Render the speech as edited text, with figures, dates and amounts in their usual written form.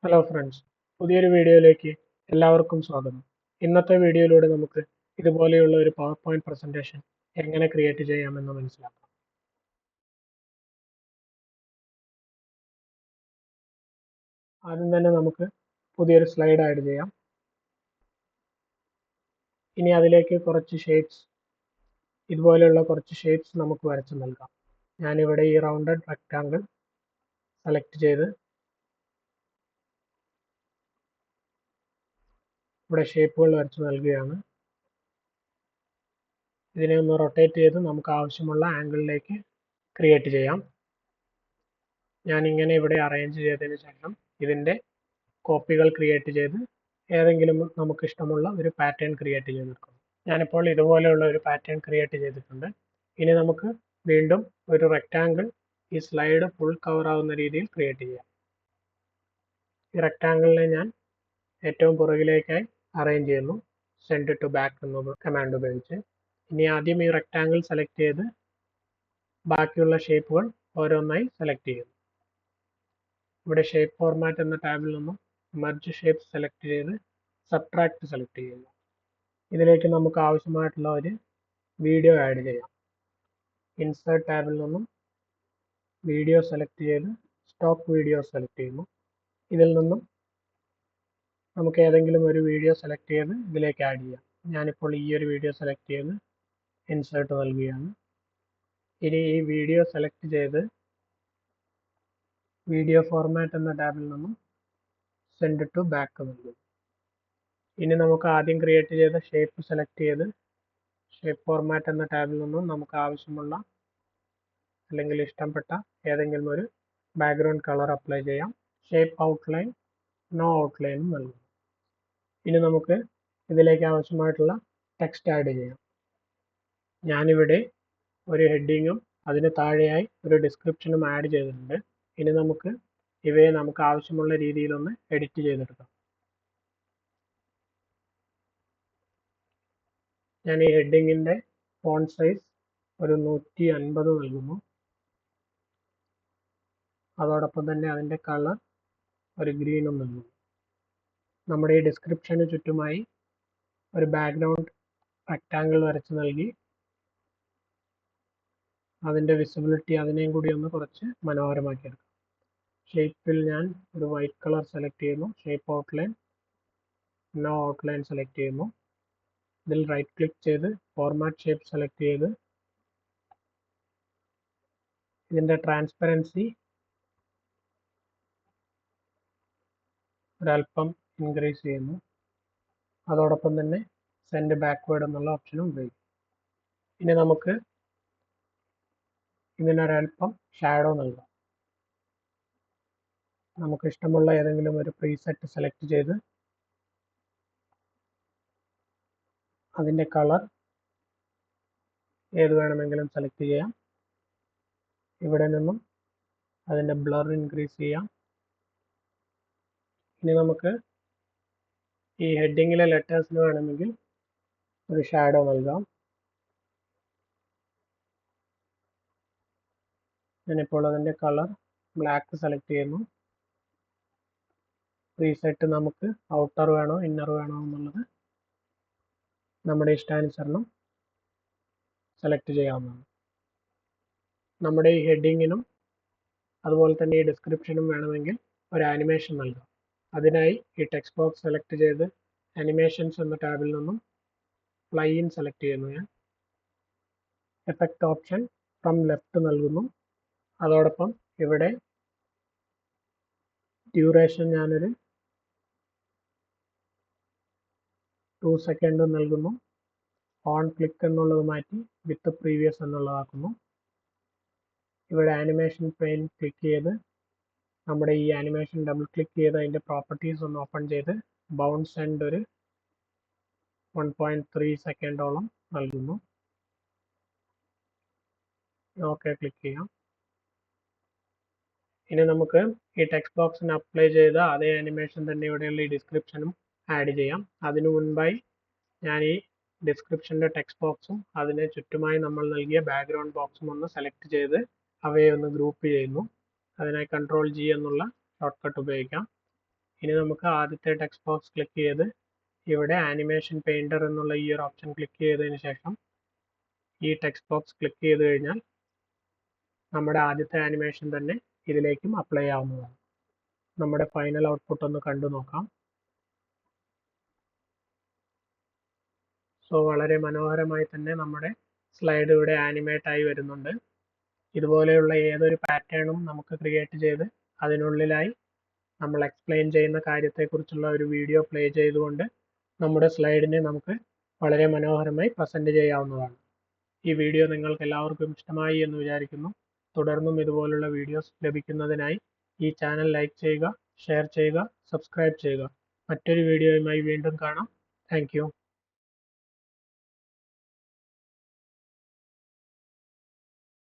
Hello friends, പുതിയൊരു വീഡിയോയിലേക്ക് എല്ലാവർക്കും സ്വാഗതം. ഇന്നത്തെ വീഡിയോയിലൂടെ നമുക്ക് ഇതുപോലെയുള്ള ഒരു പവർ പോയിന്റ് പ്രസന്റേഷൻ എങ്ങനെ ക്രിയേറ്റ് ചെയ്യാമെന്ന് മനസ്സിലാക്കാം. ആദ്യം തന്നെ നമുക്ക് പുതിയൊരു സ്ലൈഡ് ആഡ് ചെയ്യാം. ഇനി അതിലേക്ക് കുറച്ച് ഷേപ്സ്, ഇതുപോലെയുള്ള കുറച്ച് ഷേപ്സ് നമുക്ക് വരച്ചു നൽകാം. ഞാനിവിടെ ഈ റൗണ്ടഡ് റെക്റ്റാങ്കിൾ സെലക്ട് ചെയ്ത് ഇവിടെ ഷേപ്പുകൾ വരച്ചു നൽകുകയാണ്. ഇതിനെ ഒന്ന് റൊട്ടേറ്റ് ചെയ്ത് നമുക്ക് ആവശ്യമുള്ള ആംഗിളിലേക്ക് ക്രിയേറ്റ് ചെയ്യാം. ഞാൻ ഇങ്ങനെ ഇവിടെ അറേഞ്ച് ചെയ്തതിന് ശേഷം ഇതിൻ്റെ കോപ്പികൾ ക്രിയേറ്റ് ചെയ്ത് ഏതെങ്കിലും നമുക്ക് ഇഷ്ടമുള്ള ഒരു പാറ്റേൺ ക്രിയേറ്റ് ചെയ്തെടുക്കും. ഞാനിപ്പോൾ ഇതുപോലെയുള്ള ഒരു പാറ്റേൺ ക്രിയേറ്റ് ചെയ്തിട്ടുണ്ട്. ഇനി നമുക്ക് വീണ്ടും ഒരു റെക്റ്റാങ്കിൾ ഈ സ്ലൈഡ് ഫുൾ കവർ ആവുന്ന രീതിയിൽ ക്രിയേറ്റ് ചെയ്യാം. ഈ റെക്റ്റാങ്കിളിനെ ഞാൻ ഏറ്റവും പുറകിലേക്കായി അറേഞ്ച് ചെയ്യുന്നു, സെൻഡ് ടു ബാക്ക് എന്ന കമാൻഡ് ഉപയോഗിച്ച്. ഇനി ആദ്യം ഈ റെക്റ്റാങ്കിൾ സെലക്ട് ചെയ്ത് ബാക്കിയുള്ള ഷേപ്പുകൾ ഓരോന്നായി സെലക്ട് ചെയ്യുന്നു. ഇവിടെ ഷേപ്പ് ഫോർമാറ്റ് എന്ന ടാബിൽ നിന്നും മെർജ് ഷേപ്പ് സെലക്ട് ചെയ്ത് സബ്ട്രാക്ട് സെലക്ട് ചെയ്യുന്നു. ഇതിലേക്ക് നമുക്ക് ആവശ്യമായിട്ടുള്ള ഒരു വീഡിയോ ആഡ് ചെയ്യാം. ഇൻസേർട്ട് ടാബിൽ നിന്നും വീഡിയോ സെലക്ട് ചെയ്ത് സ്റ്റോക്ക് വീഡിയോ സെലക്ട് ചെയ്യുന്നു. ഇതിൽ നിന്നും നമുക്ക് ഏതെങ്കിലും ഒരു വീഡിയോ സെലക്ട് ചെയ്ത് ഇതിലേക്ക് ആഡ് ചെയ്യാം. ഞാനിപ്പോൾ ഈ ഒരു വീഡിയോ സെലക്ട് ചെയ്ത് ഇൻസേർട്ട് നൽകുകയാണ്. ഇനി ഈ വീഡിയോ സെലക്ട് ചെയ്ത് വീഡിയോ ഫോർമാറ്റ് എന്ന ടാബിൽ നിന്നും സെൻഡ് ടു ബാക്ക് നൽകും. ഇനി നമുക്ക് ആദ്യം ക്രിയേറ്റ് ചെയ്ത ഷേപ്പ് സെലക്ട് ചെയ്ത് ഷേപ്പ് ഫോർമാറ്റ് എന്ന ടാബിൽ നിന്നും നമുക്ക് ആവശ്യമുള്ള അല്ലെങ്കിൽ ഇഷ്ടപ്പെട്ട ഏതെങ്കിലും ഒരു ബാക്ക്ഗ്രൗണ്ട് കളർ അപ്ലൈ ചെയ്യാം. ഷേപ്പ് ഔട്ട്ലൈൻ നോ ഔട്ട്ലൈനും നൽകും. ഇനി നമുക്ക് ഇതിലേക്ക് ആവശ്യമായിട്ടുള്ള ടെക്സ്റ്റ് ആഡ് ചെയ്യാം. ഞാനിവിടെ ഒരു ഹെഡിങ്ങും അതിന് താഴെയായി ഒരു ഡിസ്ക്രിപ്ഷനും ആഡ് ചെയ്തിട്ടുണ്ട്. ഇനി നമുക്ക് ഇവയെ നമുക്ക് ആവശ്യമുള്ള രീതിയിലൊന്ന് എഡിറ്റ് ചെയ്തെടുക്കാം. ഞാൻ ഈ ഹെഡിങ്ങിൻ്റെ ഫോണ്ട് സൈസ് ഒരു 150 നൽകുന്നു. അതോടൊപ്പം തന്നെ അതിൻ്റെ കളർ ഒരു ഗ്രീനും നൽകുന്നു. നമ്മുടെ ഈ ഡിസ്ക്രിപ്ഷന് ചുറ്റുമായി ഒരു ബാക്ക്ഗ്രൗണ്ട് റെക്റ്റാങ്കിൾ വരച്ച് നൽകി അതിൻ്റെ വിസിബിലിറ്റി അതിനെയും കൂടി ഒന്ന് കുറച്ച് മനോഹരമാക്കിയെടുക്കാം. ഷേപ്പിൽ ഞാൻ ഒരു വൈറ്റ് കളർ സെലക്ട് ചെയ്യുന്നു. Shape outline no outline select ചെയ്യുന്നു. ഇതിൽ റൈറ്റ് ക്ലിക്ക് ചെയ്ത് ഫോർമാറ്റ് ഷേപ്പ് സെലക്ട് ചെയ്ത് ഇതിൻ്റെ ട്രാൻസ്പെറൻസി ഒരല്പം ഇൻക്രീസ് ചെയ്യുന്നു. അതോടൊപ്പം തന്നെ സെൻഡ് ബാക്ക്വേർഡ് എന്നുള്ള ഓപ്ഷനും ഉപയോഗിക്കും. ഇനി നമുക്ക് ഇതിനൊരല്പം ഷാഡോ നൽകാം. നമുക്ക് ഇഷ്ടമുള്ള ഏതെങ്കിലും ഒരു പ്രീസെറ്റ് സെലക്ട് ചെയ്ത് അതിൻ്റെ കളർ ഏത് വേണമെങ്കിലും സെലക്ട് ചെയ്യാം. ഇവിടെ നിന്നും അതിൻ്റെ ബ്ലർ ഇൻക്രീസ് ചെയ്യാം. ഇനി നമുക്ക് ഈ ഹെഡിങ്ങിലെ ലെറ്റേഴ്സിന് വേണമെങ്കിൽ ഒരു ഷാഡോ നൽകാം. ഞാനിപ്പോൾ അതിൻ്റെ കളർ ബ്ലാക്ക് സെലക്ട് ചെയ്യുന്നു. പ്രീസെറ്റ് നമുക്ക് ഔട്ടർ വേണോ ഇന്നർ വേണോ എന്നുള്ളത് നമ്മുടെ ഇഷ്ടാനുസരണം സെലക്ട് ചെയ്യാവുന്നതാണ്. നമ്മുടെ ഈ ഹെഡിങ്ങിനും അതുപോലെ തന്നെ ഈ ഡിസ്ക്രിപ്ഷനും വേണമെങ്കിൽ ഒരു ആനിമേഷൻ നൽകാം. അതിനായി ഈ ടെക്സ്റ്റ് ബോക്സ് സെലക്ട് ചെയ്ത് അനിമേഷൻസ് എന്ന ടാബിൽ നിന്നും ഫ്ലൈ ഇൻ സെലക്ട് ചെയ്യുന്നു. ഞാൻ എഫക്റ്റ് ഓപ്ഷൻ ഫ്രം ലെഫ്റ്റ് നൽകുന്നു. അതോടൊപ്പം ഇവിടെ ഡ്യൂറേഷൻ ഞാനൊരു 2 സെക്കൻഡ് നൽകുന്നു. ഓൺ ക്ലിക്ക് എന്നുള്ളത് മാറ്റി വിത്ത് പ്രീവിയസ് എന്നുള്ളതാക്കുന്നു. ഇവിടെ ആനിമേഷൻ പെയിൻ ക്ലിക്ക് ചെയ്ത് നമ്മുടെ ഈ ആനിമേഷൻ ഡബിൾ ക്ലിക്ക് ചെയ്ത് അതിൻ്റെ പ്രോപ്പർട്ടീസ് ഒന്ന് ഓപ്പൺ ചെയ്ത് ബൗൺസ് ആൻഡ് ഒരു 1.3 സെക്കൻഡോളം നൽകുന്നു. ഓക്കെ ക്ലിക്ക് ചെയ്യാം. ഇനി നമുക്ക് ഈ ടെക്സ്റ്റ് ബോക്സിന് അപ്ലൈ ചെയ്ത അതേ ആനിമേഷൻ തന്നെ ഇവിടെയുള്ള ഈ ഡിസ്ക്രിപ്ഷനും ആഡ് ചെയ്യാം. അതിനു മുൻപായി ഞാൻ ഈ ഡിസ്ക്രിപ്ഷൻ്റെ ടെക്സ്റ്റ് ബോക്സും അതിന് ചുറ്റുമായി നമ്മൾ നൽകിയ ബാക്ക്ഗ്രൗണ്ട് ബോക്സും ഒന്ന് സെലക്ട് ചെയ്ത് അവയെ ഒന്ന് ഗ്രൂപ്പ് ചെയ്യുന്നു. അതിനായി Ctrl G എന്നുള്ള ഷോർട്ട് കട്ട് ഉപയോഗിക്കാം. ഇനി നമുക്ക് ആദ്യത്തെ ടെക്സ്റ്റ് ബോക്സ് ക്ലിക്ക് ചെയ്ത് ഇവിടെ ആനിമേഷൻ പെയിൻറ്റർ എന്നുള്ള ഈ ഒരു ഓപ്ഷൻ ക്ലിക്ക് ചെയ്തതിന് ശേഷം ഈ ടെക്സ്റ്റ് ബോക്സ് ക്ലിക്ക് ചെയ്ത് കഴിഞ്ഞാൽ നമ്മുടെ ആദ്യത്തെ ആനിമേഷൻ തന്നെ ഇതിലേക്കും അപ്ലൈ ആവുന്നതാണ്. നമ്മുടെ ഫൈനൽ ഔട്ട്പുട്ട് ഒന്ന് കണ്ടു നോക്കാം. സോ വളരെ മനോഹരമായി തന്നെ നമ്മുടെ സ്ലൈഡ് ഇവിടെ ആനിമേറ്റ് ആയി വരുന്നുണ്ട്. ഇതുപോലെയുള്ള ഏതൊരു പാറ്റേണും നമുക്ക് ക്രിയേറ്റ് ചെയ്ത് അതിനുള്ളിലായി നമ്മൾ എക്സ്പ്ലെയിൻ ചെയ്യുന്ന കാര്യത്തെക്കുറിച്ചുള്ള ഒരു വീഡിയോ പ്ലേ ചെയ്തുകൊണ്ട് നമ്മുടെ സ്ലൈഡിനെ നമുക്ക് വളരെ മനോഹരമായി പ്രസന്റ് ചെയ്യാവുന്നതാണ്. ഈ വീഡിയോ നിങ്ങൾക്ക് എല്ലാവർക്കും ഇഷ്ടമായി എന്ന് വിചാരിക്കുന്നു. തുടർന്നും ഇതുപോലുള്ള വീഡിയോസ് ലഭിക്കുന്നതിനായി ഈ ചാനൽ ലൈക്ക് ചെയ്യുക, ഷെയർ ചെയ്യുക, സബ്സ്ക്രൈബ് ചെയ്യുക. മറ്റൊരു വീഡിയോയുമായി വീണ്ടും കാണാം. Thank you.